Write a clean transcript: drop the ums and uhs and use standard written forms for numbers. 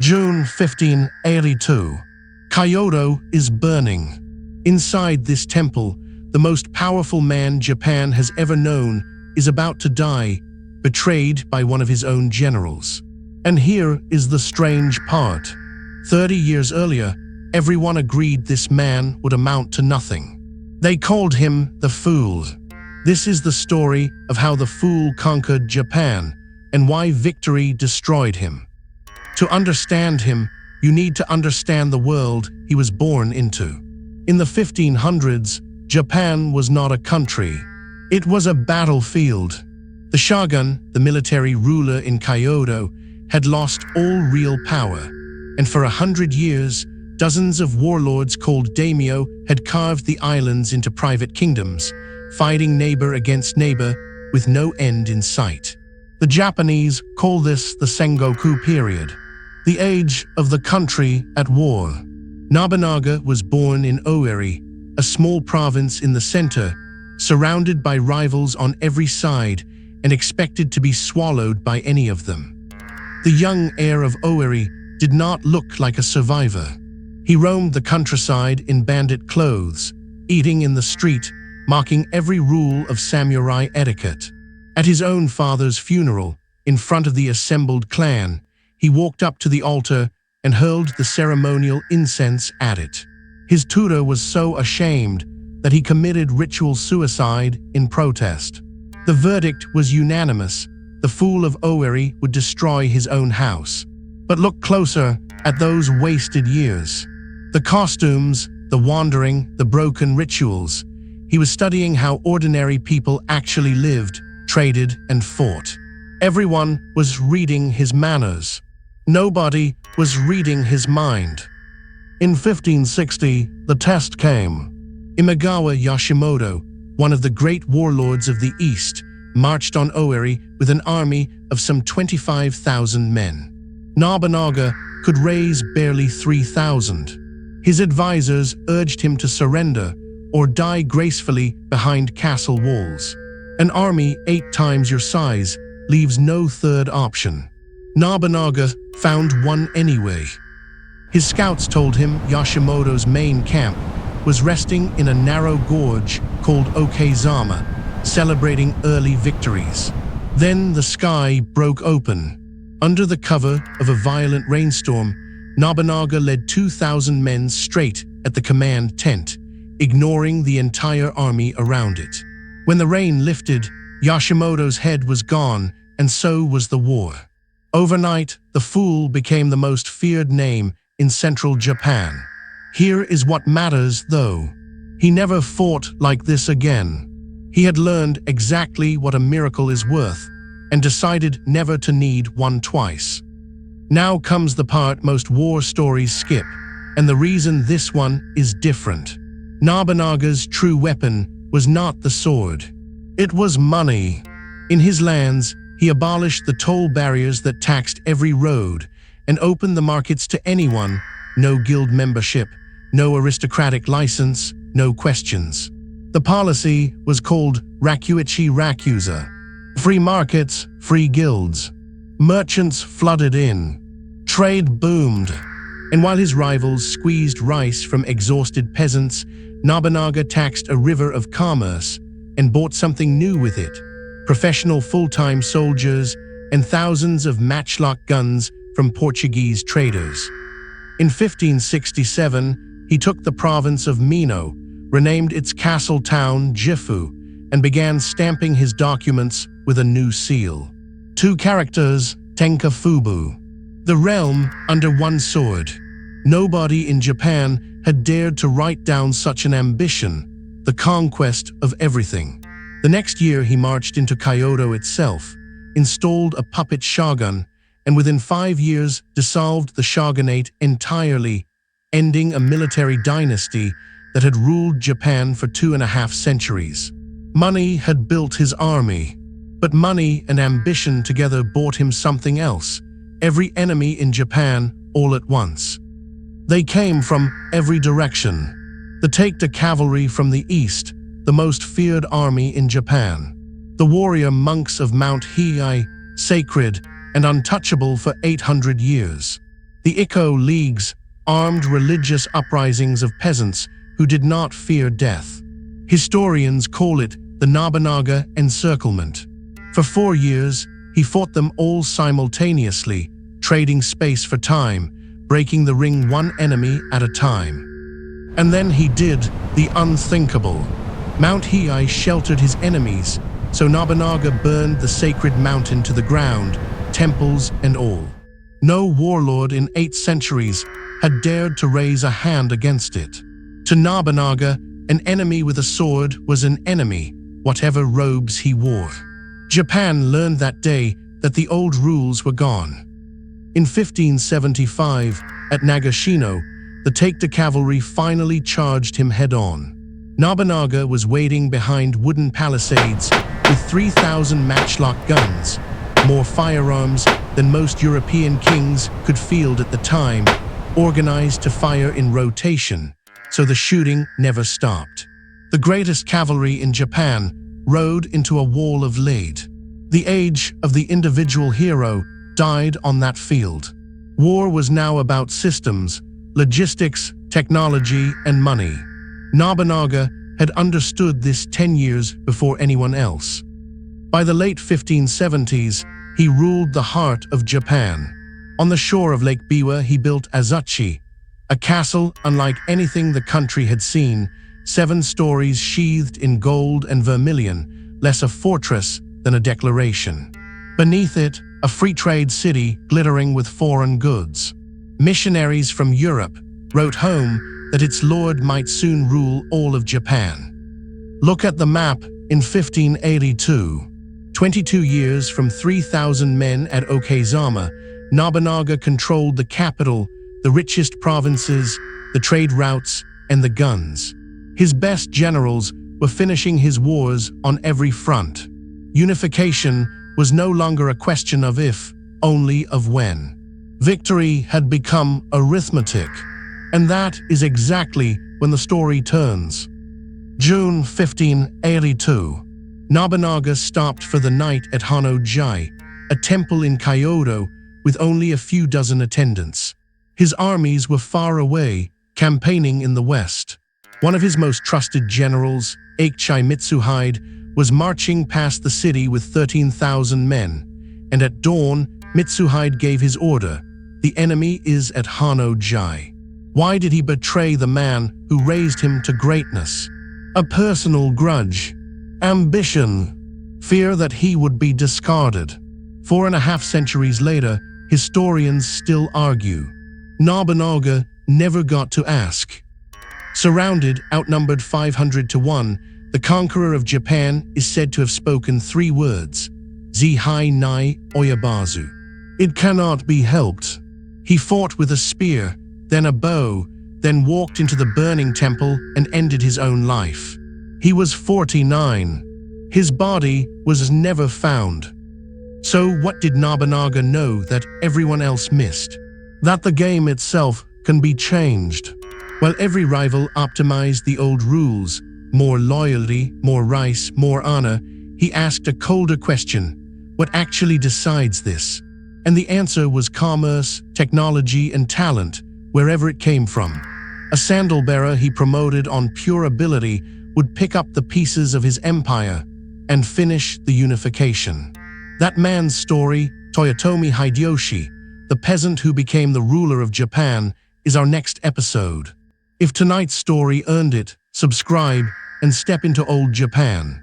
June 1582. Kyoto is burning. Inside this temple, the most powerful man Japan has ever known is about to die, betrayed by one of his own generals. And here is the strange part. 30 years earlier, everyone agreed this man would amount to nothing. They called him the Fool. This is the story of how the Fool conquered Japan and why victory destroyed him. To understand him, you need to understand the world he was born into. In the 1500s, Japan was not a country. It was a battlefield. The shogun, the military ruler in Kyoto, had lost all real power, and for 100 years, dozens of warlords called daimyo had carved the islands into private kingdoms, fighting neighbor against neighbor with no end in sight. The Japanese call this the sengoku period, the age of the country at war. Nobunaga was born in Owari, a small province in the center, surrounded by rivals on every side and expected to be swallowed by any of them. The young heir of Owari did not look like a survivor. He roamed the countryside in bandit clothes, eating in the street, mocking every rule of samurai etiquette. At his own father's funeral, in front of the assembled clan, he walked up to the altar and hurled the ceremonial incense at it. His tutor was so ashamed that he committed ritual suicide in protest. The verdict was unanimous. The Fool of Owari would destroy his own house. But look closer at those wasted years. The costumes, the wandering, the broken rituals. He was studying how ordinary people actually lived, traded, and fought. Everyone was reading his manners. Nobody was reading his mind. In 1560, the test came. Imagawa Yoshimoto, one of the great warlords of the East, marched on Owari with an army of some 25,000 men. Nobunaga could raise barely 3,000. His advisors urged him to surrender or die gracefully behind castle walls. An army 8 times your size leaves no third option. Nobunaga found one anyway. His scouts told him Yoshimoto's main camp was resting in a narrow gorge called Okehazama, celebrating early victories. Then the sky broke open. Under the cover of a violent rainstorm, Nobunaga led 2,000 men straight at the command tent, ignoring the entire army around it. When the rain lifted, Yoshimoto's head was gone, and so was the war. Overnight, the Fool became the most feared name in central Japan. Here is what matters, though. He never fought like this again. He had learned exactly what a miracle is worth and decided never to need one twice. Now comes the part most war stories skip, and the reason this one is different. Nobunaga's true weapon was not the sword. It was money. In his lands, he abolished the toll barriers that taxed every road and opened the markets to anyone. No guild membership, no aristocratic license, no questions. The policy was called Rakuichi Rakuza. Free markets, free guilds. Merchants flooded in. Trade boomed. And while his rivals squeezed rice from exhausted peasants, Nobunaga taxed a river of commerce and bought something new with it: professional full-time soldiers and thousands of matchlock guns from Portuguese traders. In 1567, he took the province of Mino, renamed its castle town Gifu, and began stamping his documents with a new seal. 2 characters, Tenka Fubu. The realm under one sword. Nobody in Japan had dared to write down such an ambition, the conquest of everything. The next year he marched into Kyoto itself, installed a puppet shogun, and within 5 years dissolved the shogunate entirely, ending a military dynasty that had ruled Japan for 2.5 centuries. Money had built his army, but money and ambition together bought him something else: every enemy in Japan all at once. They came from every direction. The Taikta cavalry from the east, the most feared army in Japan. The warrior monks of Mount Hiei, sacred and untouchable for 800 years. The Ikko leagues, armed religious uprisings of peasants who did not fear death. Historians call it the Nobunaga encirclement. For 4 years, he fought them all simultaneously, trading space for time, breaking the ring one enemy at a time. And then he did the unthinkable. Mount Hiei sheltered his enemies, so Nobunaga burned the sacred mountain to the ground, temples and all. No warlord in 8 centuries had dared to raise a hand against it. To Nobunaga, an enemy with a sword was an enemy, whatever robes he wore. Japan learned that day that the old rules were gone. In 1575, at Nagashino, the Taikta cavalry finally charged him head-on. Nobunaga was waiting behind wooden palisades with 3,000 matchlock guns, more firearms than most European kings could field at the time, organized to fire in rotation, so the shooting never stopped. The greatest cavalry in Japan rode into a wall of lead. The age of the individual hero died on that field. War was now about systems, logistics, technology, and money. Nobunaga had understood this 10 years before anyone else. By the late 1570s, he ruled the heart of Japan. On the shore of Lake Biwa, he built Azuchi, a castle unlike anything the country had seen, 7 stories sheathed in gold and vermilion, less a fortress than a declaration. Beneath it, a free trade city glittering with foreign goods. Missionaries from Europe wrote home that its lord might soon rule all of Japan. Look at the map in 1582. 22 years from 3,000 men at Okehazama, Nobunaga controlled the capital, the richest provinces, the trade routes, and the guns. His best generals were finishing his wars on every front. Unification was no longer a question of if, only of when. Victory had become arithmetic, and that is exactly when the story turns. June 1582. Nobunaga stopped for the night at Hano-ji, a temple in Kyoto with only a few dozen attendants. His armies were far away, campaigning in the west. One of his most trusted generals, Azuchi Mitsuhide, was marching past the city with 13,000 men, and at dawn, Mitsuhide gave his order, "The enemy is at Hano-ji." Why did he betray the man who raised him to greatness? A personal grudge, ambition, fear that he would be discarded. 4.5 centuries later, historians still argue. Nobunaga never got to ask. Surrounded, outnumbered 500 to 1, the conqueror of Japan is said to have spoken 3 words, "Zihai nai oyabazu." It cannot be helped. He fought with a spear, then a bow, then walked into the burning temple and ended his own life. He was 49. His body was never found. So what did Nobunaga know that everyone else missed? That the game itself can be changed. While every rival optimized the old rules, more loyalty, more rice, more honor, he asked a colder question: what actually decides this? And the answer was commerce, technology, and talent, wherever it came from. A sandal bearer he promoted on pure ability would pick up the pieces of his empire and finish the unification. That man's story, Toyotomi Hideyoshi, the peasant who became the ruler of Japan, is our next episode. If tonight's story earned it, subscribe and step into old Japan.